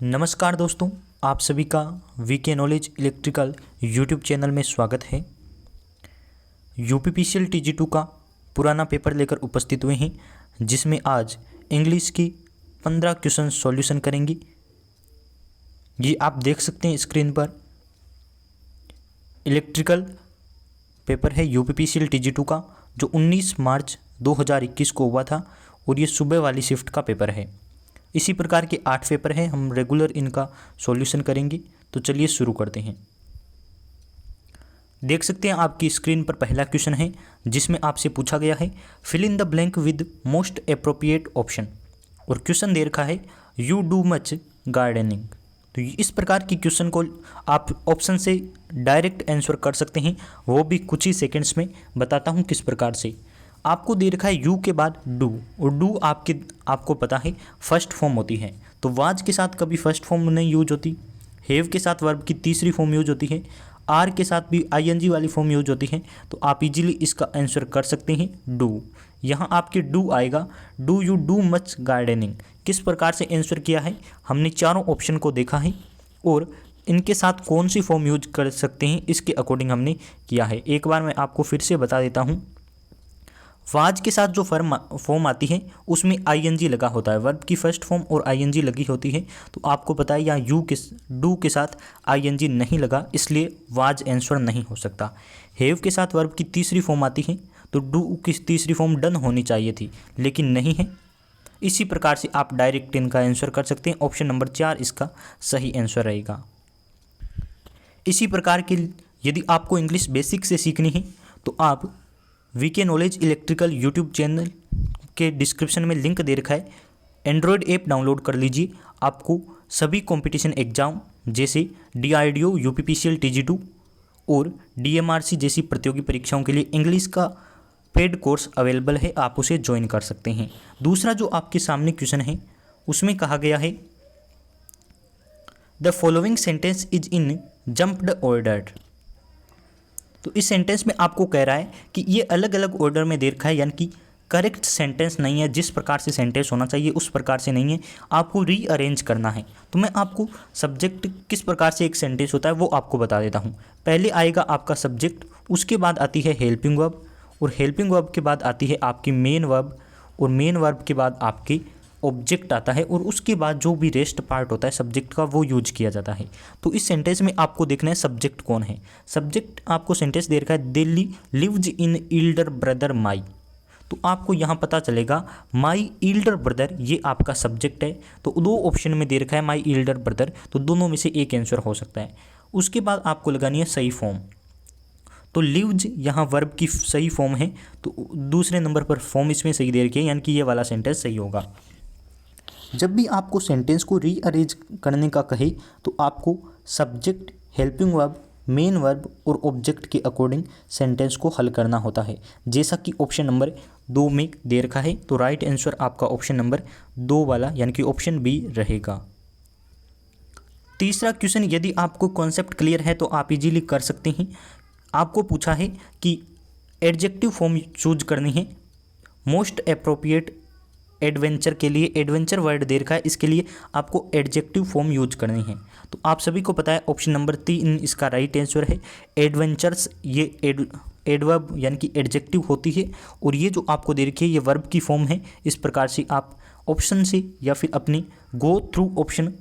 नमस्कार दोस्तों, आप सभी का VK knowledge electrical YouTube channel में स्वागत है। यूपीपीसीएल TG2 का पुराना पेपर लेकर उपस्थित हुए हैं, जिसमें आज इंग्लिश की 15 क्वेश्चन सॉल्यूशन करेंगे। ये आप देख सकते हैं स्क्रीन पर। इलेक्ट्रिकल पेपर है यूपीपीसीएल TG2 का, जो 19 मार्च 2021 को हुआ था और ये सुबह वाली शिफ्ट का पेपर है। इसी प्रकार के 8 पेपर हैं, हम रेगुलर इनका सॉल्यूशन करेंगे। तो चलिए शुरू करते हैं। देख सकते हैं आपकी स्क्रीन पर पहला क्वेश्चन है, जिसमें आपसे पूछा गया है fill in the blank with most appropriate option. और क्वेश्चन दे रखा है यू डू मच गार्डनिंग। तो इस प्रकार की क्वेश्चन को आप ऑप्शन से डायरेक्ट आंसर कर सकते हैं, वो भी कुछ ही सेकेंड्स में। बताता हूँ किस प्रकार से। आपको दे रखा है यू के बाद डू, और डू आपको पता है फर्स्ट फॉर्म होती है, तो वाज के साथ कभी फर्स्ट फॉर्म नहीं यूज होती। हैव के साथ वर्ब की तीसरी फॉर्म यूज होती है। आर के साथ भी आईएनजी वाली फॉर्म यूज होती है। तो आप इजीली इसका आंसर कर सकते हैं डू। यहाँ आपके डू आएगा, do you do much gardening. किस प्रकार से आंसर किया है, हमने चारों ऑप्शन को देखा है और इनके साथ कौन सी फॉर्म यूज कर सकते हैं इसके अकॉर्डिंग हमने किया है। एक बार मैं आपको फिर से बता देता हूँ। वाज के साथ जो फॉर्म आती है उसमें आईएनजी लगा होता है, वर्ब की फर्स्ट फॉर्म और आईएनजी लगी होती है। तो आपको पता है यहाँ डू के साथ आईएनजी नहीं लगा, इसलिए वाज आंसर नहीं हो सकता। हैव के साथ वर्ब की तीसरी फॉर्म आती है, तो डू की तीसरी फॉर्म डन होनी चाहिए थी, लेकिन नहीं है। इसी प्रकार से आप डायरेक्ट इनका आंसर कर सकते हैं। ऑप्शन नंबर 4 इसका सही आंसर रहेगा। इसी प्रकार के यदि आपको इंग्लिश बेसिक से सीखनी है तो आप VK knowledge electrical YouTube channel के डिस्क्रिप्शन में लिंक दे रखा है, एंड्रॉयड ऐप डाउनलोड कर लीजिए। आपको सभी कंपटीशन एग्जाम जैसे DRDO, यूपीपीसीएल TG2 और DMRC जैसी प्रतियोगी परीक्षाओं के लिए इंग्लिश का पेड कोर्स अवेलेबल है, आप उसे ज्वाइन कर सकते हैं। दूसरा जो आपके सामने क्वेश्चन है उसमें कहा गया है the following sentence is in jumped order. तो इस सेंटेंस में आपको कह रहा है कि ये अलग अलग ऑर्डर में दे रखा है, यानी कि करेक्ट सेंटेंस नहीं है। जिस प्रकार से सेंटेंस होना चाहिए उस प्रकार से नहीं है, आपको रीअरेंज करना है। तो मैं आपको सब्जेक्ट किस प्रकार से एक सेंटेंस होता है वो आपको बता देता हूँ। पहले आएगा आपका सब्जेक्ट, उसके बाद आती है हेल्पिंग वर्ब, और हेल्पिंग वर्ब के बाद आती है आपकी मेन वर्ब, और मेन वर्ब के बाद आपकी ऑब्जेक्ट आता है, और उसके बाद जो भी रेस्ट पार्ट होता है सब्जेक्ट का वो यूज किया जाता है। तो इस सेंटेंस में आपको देखना है सब्जेक्ट कौन है। सब्जेक्ट आपको सेंटेंस दे रखा है Delhi lives in elder brother my. तो आपको यहाँ पता चलेगा माई इल्डर ब्रदर ये आपका सब्जेक्ट है। तो दो ऑप्शन में दे रखा है माई इल्डर ब्रदर, तो दोनों में से एक आंसर हो सकता है। उसके बाद आपको लगानी है सही फॉर्म। तो लिव्स यहाँ वर्ब की सही फॉर्म है, तो दूसरे नंबर पर फॉर्म इसमें सही दे रखी है, यानी कि ये वाला सेंटेंस सही होगा। जब भी आपको सेंटेंस को रीअरेंज करने का कहे तो आपको subject, helping verb, main verb और ऑब्जेक्ट के अकॉर्डिंग सेंटेंस को हल करना होता है, जैसा कि ऑप्शन नंबर 2 में दे रखा है। तो राइट आंसर आपका ऑप्शन नंबर 2 वाला, यानी कि ऑप्शन बी रहेगा। तीसरा क्वेश्चन, यदि आपको कॉन्सेप्ट क्लियर है तो आप इजीली कर सकते हैं। आपको पूछा है कि एडजेक्टिव फॉर्म चूज करनी है मोस्ट अप्रोप्रिएट एडवेंचर के लिए। एडवेंचर वर्ड दे रखा है, इसके लिए आपको एडजेक्टिव फॉर्म यूज करनी है। तो आप सभी को पता है ऑप्शन नंबर 3 इसका राइट आंसर है। एडवेंचर्स ये एडवर्ब यानी कि एडजेक्टिव होती है, और ये जो आपको दे रखी है ये वर्ब की फॉर्म है। इस प्रकार से आप ऑप्शन से या फिर अपनी गो थ्रू ऑप्शन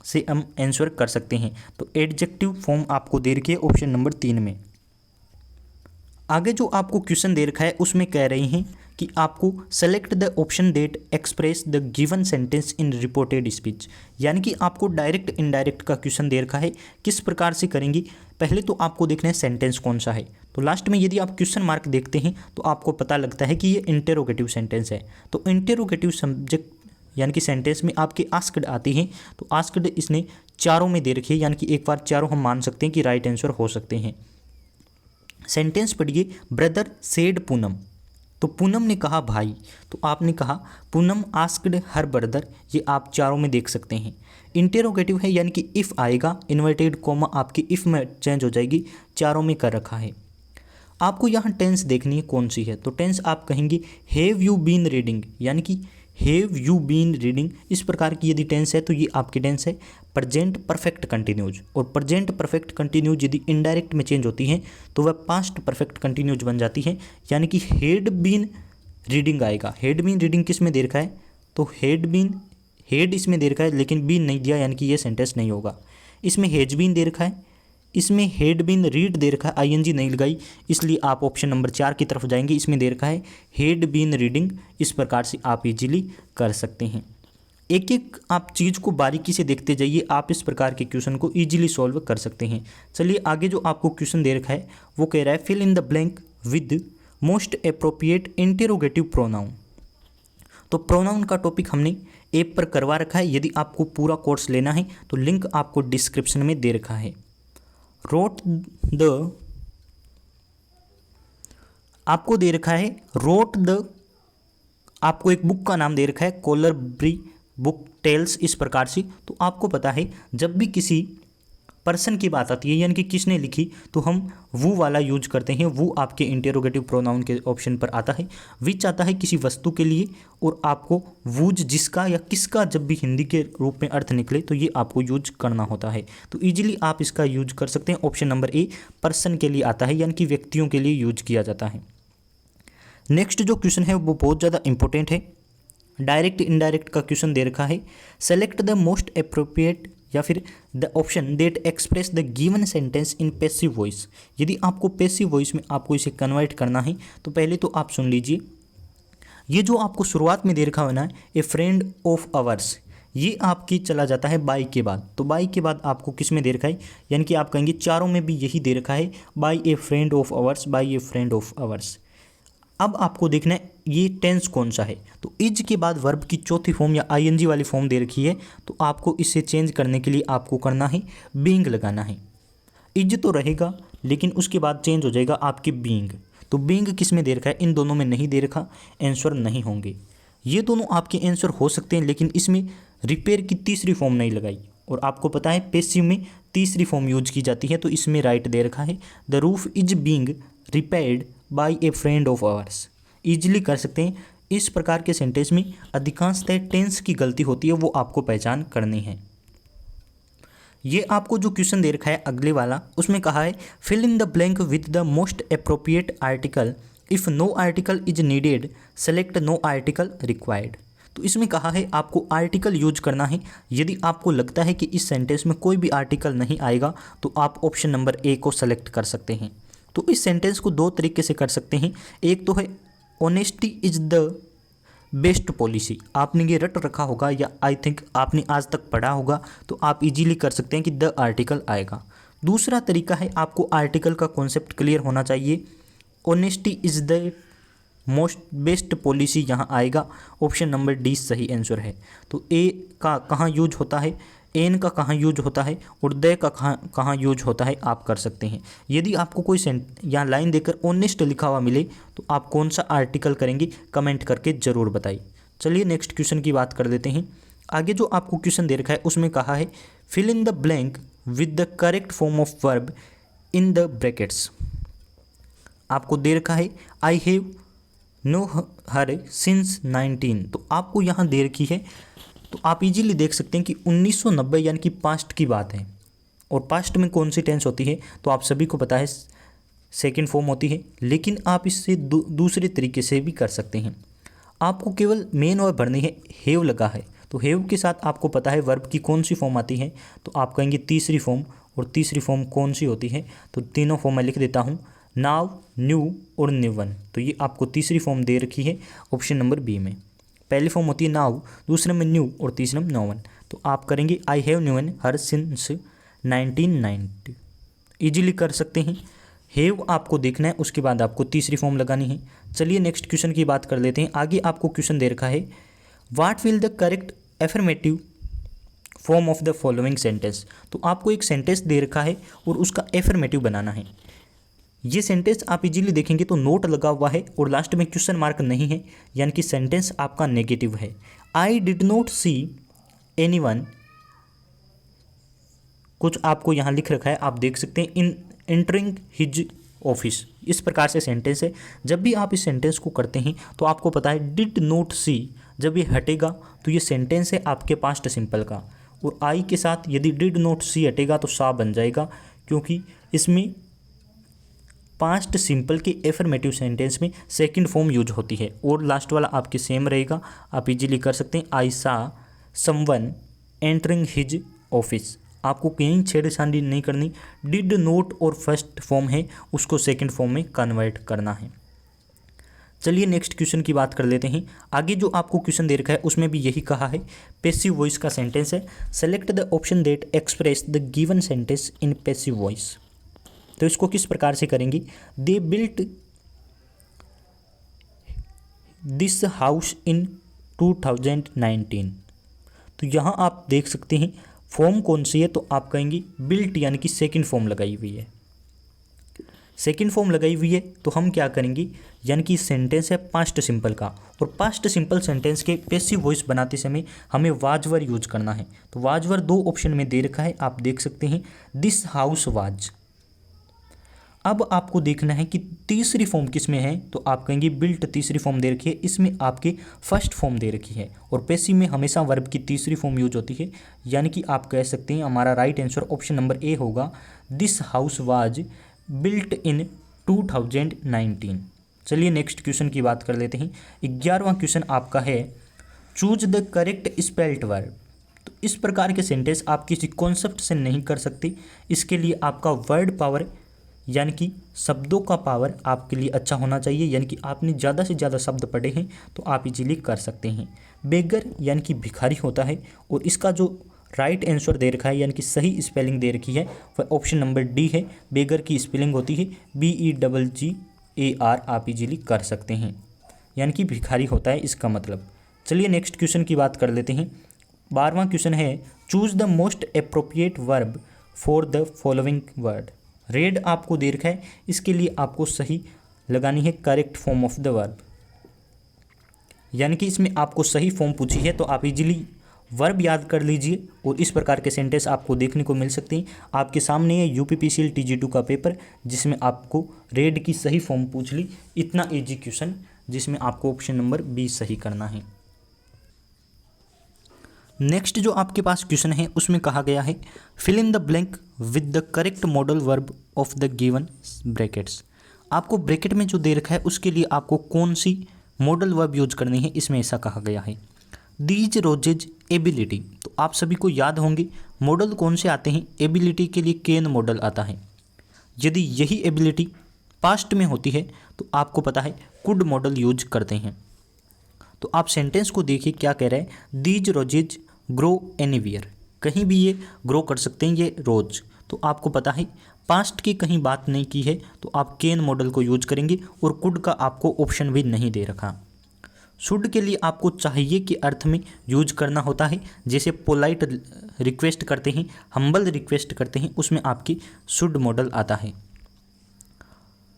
से हम आंसर कर सकते हैं। तो एडजेक्टिव फॉर्म आपको दे रखी है ऑप्शन नंबर 3 में। आगे जो आपको क्वेश्चन दे रखा है उसमें कह रही हैं कि आपको select the option that express the given sentence in reported speech. यानी कि आपको डायरेक्ट इनडायरेक्ट का क्वेश्चन दे रखा है, किस प्रकार से करेंगी। पहले तो आपको देखना है सेंटेंस कौन सा है। तो लास्ट में यदि आप क्वेश्चन मार्क देखते हैं तो आपको पता लगता है कि ये इंटेरोगेटिव सेंटेंस है। तो इंटेरोगेटिव सब्जेक्ट यानी कि सेंटेंस में आपके आस्क्ड आती हैं, तो आस्क्ड इसने चारों में दे रखी है, यानी कि एक बार चारों हम मान सकते हैं कि राइट आंसर हो सकते हैं। सेंटेंस पढ़िए, ब्रदर सेड पूनम। तो पूनम ने कहा भाई, तो आपने कहा पूनम आस्क्ड हर ब्रदर, ये आप चारों में देख सकते हैं। इंटेरोगेटिव है, यानी कि इफ़ आएगा, इन्वर्टेड कॉमा आपकी इफ़ में चेंज हो जाएगी, चारों में कर रखा है। आपको यहाँ टेंस देखनी है कौन सी है। तो टेंस आप कहेंगे हैव यू बीन रीडिंग, यानी कि हैव यू बीन रीडिंग, इस प्रकार की यदि टेंस है तो ये आपकी टेंस है प्रेजेंट परफेक्ट कंटिन्यूज। और प्रेजेंट परफेक्ट कंटिन्यूज यदि इनडायरेक्ट में चेंज होती है तो वह पास्ट परफेक्ट कंटिन्यूज बन जाती है, यानी कि हैड बीन रीडिंग आएगा। हैड बीन रीडिंग किस में दे रखा है, तो हेड इसमें दे रखा है लेकिन बीन नहीं दिया, यानी कि ये सेंटेंस नहीं होगा। इसमें हैज बीन दे रखा है, इसमें हैड बीन रीड दे रखा है, आईएनजी नहीं लगाई, इसलिए आप ऑप्शन नंबर 4 की तरफ जाएंगे। इसमें दे रखा है हैड बीन रीडिंग। इस प्रकार से आप इजीली कर सकते हैं। एक एक आप चीज़ को बारीकी से देखते जाइए, आप इस प्रकार के क्वेश्चन को इजीली सॉल्व कर सकते हैं। चलिए आगे जो आपको क्वेश्चन दे रखा है वो कह रहा है fill in the blank with most appropriate interrogative pronoun. तो प्रोनाउन का टॉपिक हमने ऐप पर करवा रखा है। यदि आपको पूरा कोर्स लेना है तो लिंक आपको डिस्क्रिप्शन में दे रखा है। आपको दे रखा है आपको एक बुक का नाम दे रखा है कोलरब्री बुक टेल्स, इस प्रकार से। तो आपको पता है जब भी किसी पर्सन की बात आती है यानी कि किसने लिखी तो हम वो वाला यूज करते हैं। वो आपके इंटेरोगेटिव प्रोनाउन के ऑप्शन पर आता है। विच आता है किसी वस्तु के लिए, और आपको वूज जिसका या किसका जब भी हिंदी के रूप में अर्थ निकले तो ये आपको यूज करना होता है। तो इजीली आप इसका यूज कर सकते हैं। ऑप्शन नंबर ए पर्सन के लिए आता है, यानी कि व्यक्तियों के लिए यूज किया जाता है। नेक्स्ट जो क्वेश्चन है वो बहुत ज़्यादा इंपॉर्टेंट है। डायरेक्ट इनडायरेक्ट का क्वेश्चन दे रखा है। सेलेक्ट द मोस्ट अप्रोप्रिएट या फिर the option that express the given sentence in passive voice. यदि आपको पैसिव वॉइस में आपको इसे कन्वर्ट करना है तो पहले तो आप सुन लीजिए। ये जो आपको शुरुआत में दे रखा है ना, ए फ्रेंड ऑफ आवर्स, ये आपकी चला जाता है बाई के बाद। तो बाई के बाद आपको किस में दे रखा है, यानी कि आप कहेंगे चारों में भी यही दे रखा है, by A friend of hours, by A friend of hours. अब आपको देखना है ये टेंस कौन सा है। तो इज के बाद वर्ब की चौथी फॉर्म या आईएनजी वाली फॉर्म दे रखी है, तो आपको इसे चेंज करने के लिए आपको करना है बीइंग लगाना है। इज तो रहेगा लेकिन उसके बाद चेंज हो जाएगा आपके बीइंग। तो बीइंग किस में दे रखा है, इन दोनों में नहीं दे रखा, आंसर नहीं होंगे। ये दोनों आपके आंसर हो सकते हैं, लेकिन इसमें रिपेयर की तीसरी फॉर्म नहीं लगाई। और आपको पता है पैसिव में तीसरी फॉर्म यूज की जाती है, तो इसमें राइट दे रखा है the roof is being repaired by A friend of hours. Easily कर सकते हैं। इस प्रकार के सेंटेंस में अधिकांशतः टेंस की गलती होती है, वो आपको पहचान करनी है। ये आपको जो क्वेश्चन दे रखा है अगले वाला, उसमें कहा है fill in the blank with the most appropriate article, if no article is needed select no article required. तो इसमें कहा है आपको आर्टिकल यूज करना है। यदि आपको लगता है कि इस सेंटेंस में कोई भी आर्टिकल नहीं आएगा तो आप ऑप्शन नंबर ए को सेलेक्ट कर सकते हैं। तो इस सेंटेंस को दो तरीके से कर सकते हैं। एक तो है honesty is the best policy, आपने ये रट रखा होगा या आई थिंक आपने आज तक पढ़ा होगा, तो आप इजीली कर सकते हैं कि द आर्टिकल आएगा। दूसरा तरीका है आपको आर्टिकल का कॉन्सेप्ट क्लियर होना चाहिए। Honesty is the most best policy यहाँ आएगा। ऑप्शन नंबर डी सही आंसर है। तो ए का कहाँ यूज होता है, एन का कहाँ यूज होता है और द का कहाँ यूज होता है, आप कर सकते हैं। यदि आपको कोई या लाइन देकर ऑनेस्ट लिखा हुआ मिले तो आप कौन सा आर्टिकल करेंगे कमेंट करके ज़रूर बताइए। चलिए नेक्स्ट क्वेश्चन की बात कर लेते हैं। आगे जो आपको क्वेश्चन दे रखा है उसमें कहा है fill in the blank with the correct form of verb in the brackets. आपको दे रखा है I have know her since 19। तो आपको यहाँ दे रखी है, तो आप इजीली देख सकते हैं कि 1990 यानी कि पास्ट की बात है। और पास्ट में कौन सी टेंस होती है, तो आप सभी को पता है सेकंड फॉर्म होती है। लेकिन आप इससे दूसरे तरीके से भी कर सकते हैं। आपको केवल मेन और भरनी है, हैव लगा है तो हैव के साथ आपको पता है वर्ब की कौन सी फॉर्म आती है, तो आप कहेंगे तीसरी फॉर्म। और तीसरी फॉर्म कौन सी होती है, तो तीनों फॉर्म मैं लिख देता हूँ, नाउ, न्यू और न्यूवन। तो ये आपको तीसरी फॉर्म दे रखी है ऑप्शन नंबर बी में। पहली फॉर्म होती है नाउ, दूसरे में न्यू और तीसरे में नोवन। तो आप करेंगे आई हैव न्यून हर सिंस 1990। इजीली कर सकते हैं। हैव आपको देखना है, उसके बाद आपको तीसरी फॉर्म लगानी है। चलिए नेक्स्ट क्वेश्चन की बात कर लेते हैं। आगे आपको क्वेश्चन दे रखा है what will the correct affirmative form of the following sentence. तो आपको एक सेंटेंस दे रखा है और उसका एफर्मेटिव बनाना है। ये सेंटेंस आप इजीली देखेंगे तो नोट लगा हुआ है और लास्ट में क्वेश्चन मार्क नहीं है, यानी कि सेंटेंस आपका नेगेटिव है। I did not see anyone, कुछ आपको यहाँ लिख रखा है, आप देख सकते हैं इन एंटरिंग हिज ऑफिस। इस प्रकार से सेंटेंस है। जब भी आप इस सेंटेंस को करते हैं तो आपको पता है डिड नॉट सी, जब ये हटेगा तो ये सेंटेंस है आपके पास्ट सिंपल का, और आई के साथ यदि डिड नॉट सी हटेगा तो सा बन जाएगा, क्योंकि इसमें पास्ट सिंपल के एफर्मेटिव सेंटेंस में सेकंड फॉर्म यूज होती है। और लास्ट वाला आपके सेम रहेगा, आप इजीली कर सकते हैं। आई सा समवन एंटरिंग हिज ऑफिस, आपको कहीं छेड़छाड़ी नहीं करनी। डिड नोट और फर्स्ट फॉर्म है उसको सेकंड फॉर्म में कन्वर्ट करना है। चलिए नेक्स्ट क्वेश्चन की बात कर लेते हैं। आगे जो आपको क्वेश्चन दे रखा है उसमें भी यही कहा है, पैसिव वॉइस का सेंटेंस है। Select the option that express the given sentence in passive voice. तो इसको किस प्रकार से करेंगे, they built this house in 2019। तो यहाँ आप देख सकते हैं फॉर्म कौन सी है, तो आप कहेंगे बिल्ट, यानी कि सेकंड फॉर्म लगाई हुई है। सेकंड फॉर्म लगाई हुई है तो हम क्या करेंगे, यानी कि सेंटेंस है पास्ट सिंपल का, और पास्ट सिंपल सेंटेंस के पैसिव वॉइस बनाते समय हमें वाज वर यूज करना है। तो वाज वर दो ऑप्शन में दे रखा है, आप देख सकते हैं दिस हाउस वाज। अब आपको देखना है कि तीसरी फॉर्म किस में है, तो आप कहेंगे बिल्ट तीसरी फॉर्म दे रखी है, इसमें आपके फर्स्ट फॉर्म दे रखी है, और पैसिव में हमेशा वर्ब की तीसरी फॉर्म यूज होती है। यानी कि आप कह सकते हैं हमारा right answer option number A होगा, this house was built in 2019। चलिए नेक्स्ट क्वेश्चन की बात कर लेते हैं। 11वां क्वेश्चन आपका है, choose the correct spelled verb. तो इस प्रकार के सेंटेंस आप किसी कॉन्सेप्ट से नहीं कर सकते, इसके लिए आपका वर्ड पावर यानी कि शब्दों का पावर आपके लिए अच्छा होना चाहिए, यानी कि आपने ज़्यादा से ज़्यादा शब्द पढ़े हैं तो आप इजीली कर सकते हैं। बेगर यानी कि भिखारी होता है, और इसका जो राइट आंसर दे रखा है यानी कि सही स्पेलिंग दे रखी है वह ऑप्शन नंबर डी है। बेगर की स्पेलिंग होती है BEGGAR, आप इजीली कर सकते हैं, यानी कि भिखारी होता है इसका मतलब। चलिए नेक्स्ट क्वेश्चन की बात कर लेते हैं। 12वां क्वेश्चन है, choose the most appropriate verb for the following word. Red आपको दे रखा है, इसके लिए आपको सही लगानी है correct form of the verb, यानी कि इसमें आपको सही फॉर्म पूछी है तो आप इजीली वर्ब याद कर लीजिए, और इस प्रकार के सेंटेंस आपको देखने को मिल सकते हैं। आपके सामने है UPPCL TG2 का पेपर, जिसमें आपको रेड की सही फॉर्म पूछ ली। इतना इजी क्वेश्चन जिसमें आपको ऑप्शन नंबर बी सही करना है। नेक्स्ट जो आपके पास क्वेश्चन है उसमें कहा गया है, fill in the blank with the correct modal verb of the given brackets. आपको ब्रैकेट में जो दे रखा है उसके लिए आपको कौन सी मॉडल वर्ब यूज करनी है, इसमें ऐसा कहा गया है। दीज रोजेज एबिलिटी, तो आप सभी को याद होंगे मॉडल कौन से आते हैं, एबिलिटी के लिए कैन मॉडल आता है। यदि यही एबिलिटी पास्ट में होती है तो आपको पता है कुड मॉडल यूज करते हैं। तो आप सेंटेंस को देखिए क्या कह रहा है, दीज रोजेज ग्रो एनीवेयर, कहीं भी ये ग्रो कर सकते हैं ये रोज। तो आपको पता है पास्ट की कहीं बात नहीं की है तो आप कैन मॉडल को यूज करेंगे, और कुड का आपको ऑप्शन भी नहीं दे रखा। शुड के लिए आपको चाहिए के अर्थ में यूज करना होता है, जैसे पोलाइट रिक्वेस्ट करते हैं, हम्बल रिक्वेस्ट करते हैं, उसमें आपकी शुड मॉडल आता है।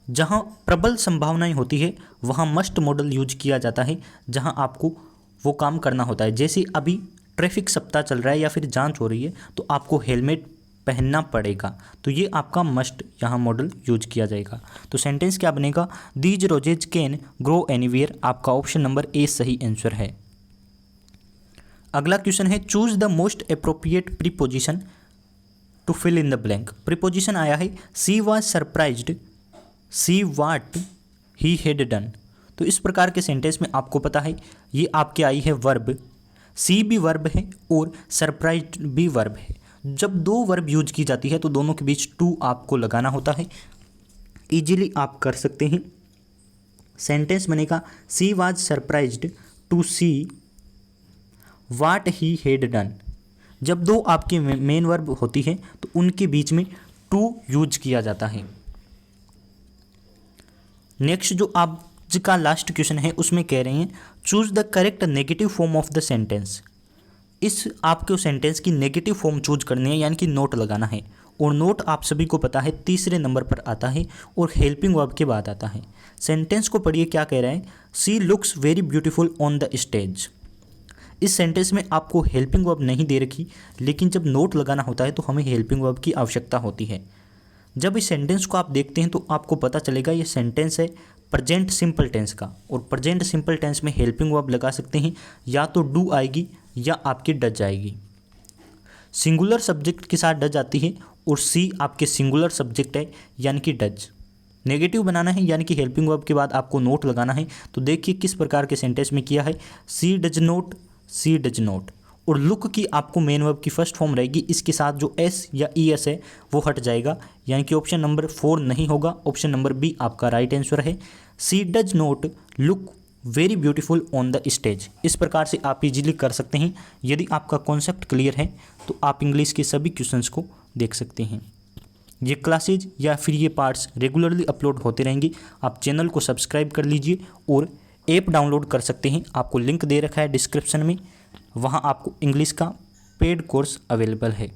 जहाँ प्रबल संभावनाएं होती है वहाँ मस्ट मॉडल यूज किया जाता है, जहाँ आपको वो काम करना होता है। जैसे अभी ट्रैफिक सप्ताह चल रहा है या फिर जांच हो रही है तो आपको हेलमेट पहनना पड़ेगा, तो ये आपका मस्ट यहाँ मॉडल यूज किया जाएगा। तो सेंटेंस क्या बनेगा, these roses can grow anywhere, आपका ऑप्शन नंबर ए सही आंसर है। अगला क्वेश्चन है, choose the most appropriate preposition to fill in the blank. Preposition आया है, she was surprised, see what he had done. तो इस प्रकार के सेंटेंस में आपको पता है ये आपके आई है वर्ब, सी भी वर्ब है और सरप्राइज्ड भी वर्ब है। जब दो वर्ब यूज की जाती है तो दोनों के बीच टू आपको लगाना होता है, इजीली आप कर सकते हैं। सेंटेंस बनेगा, she was surprised to see what he had done. जब दो आपकी मेन वर्ब होती है तो उनके बीच में टू यूज किया जाता है। नेक्स्ट जो आप का लास्ट क्वेश्चन है उसमें कह रहे हैं, choose the correct negative form of the sentence. इस आपको सेंटेंस की नेगेटिव फॉर्म चूज करनी है, यानी कि नोट लगाना है, और नोट आप सभी को पता है तीसरे नंबर पर आता है और हेल्पिंग वर्ब के बाद आता है। सेंटेंस को पढ़िए क्या कह रहा है, she looks very beautiful on the stage. इस सेंटेंस में आपको हेल्पिंग वर्ब नहीं दे रखी, लेकिन जब नोट लगाना होता है तो हमें हेल्पिंग वर्ब की आवश्यकता होती है। जब इस सेंटेंस को आप देखते हैं तो आपको पता चलेगा ये सेंटेंस है प्रेजेंट सिंपल टेंस का, और प्रेजेंट सिंपल टेंस में हेल्पिंग वर्ब लगा सकते हैं, या तो डू आएगी या आपकी डज आएगी। सिंगुलर सब्जेक्ट के साथ डज आती है और सी आपके सिंगुलर सब्जेक्ट है यानी कि डज। नेगेटिव बनाना है यानी कि हेल्पिंग वर्ब के बाद आपको नोट लगाना है। तो देखिए किस प्रकार के सेंटेंस में किया है, she does not, she does not. और लुक की आपको मेन वर्ब की फर्स्ट फॉर्म रहेगी, इसके साथ जो एस या ई एस है वो हट जाएगा, यानी कि ऑप्शन नंबर 4 नहीं होगा, ऑप्शन नंबर बी आपका राइट आंसर है। She does not look very beautiful on the stage. इस प्रकार से आप इजीली कर सकते हैं। यदि आपका कॉन्सेप्ट क्लियर है तो आप इंग्लिश के सभी क्वेश्चंस को देख सकते हैं। ये क्लासेज या फिर ये पार्ट्स रेगुलरली अपलोड होते रहेंगे। आप चैनल को सब्सक्राइब कर लीजिए और ऐप डाउनलोड कर सकते हैं, आपको लिंक दे रखा है डिस्क्रिप्शन में, वहाँ आपको इंग्लिश का पेड कोर्स अवेलेबल है।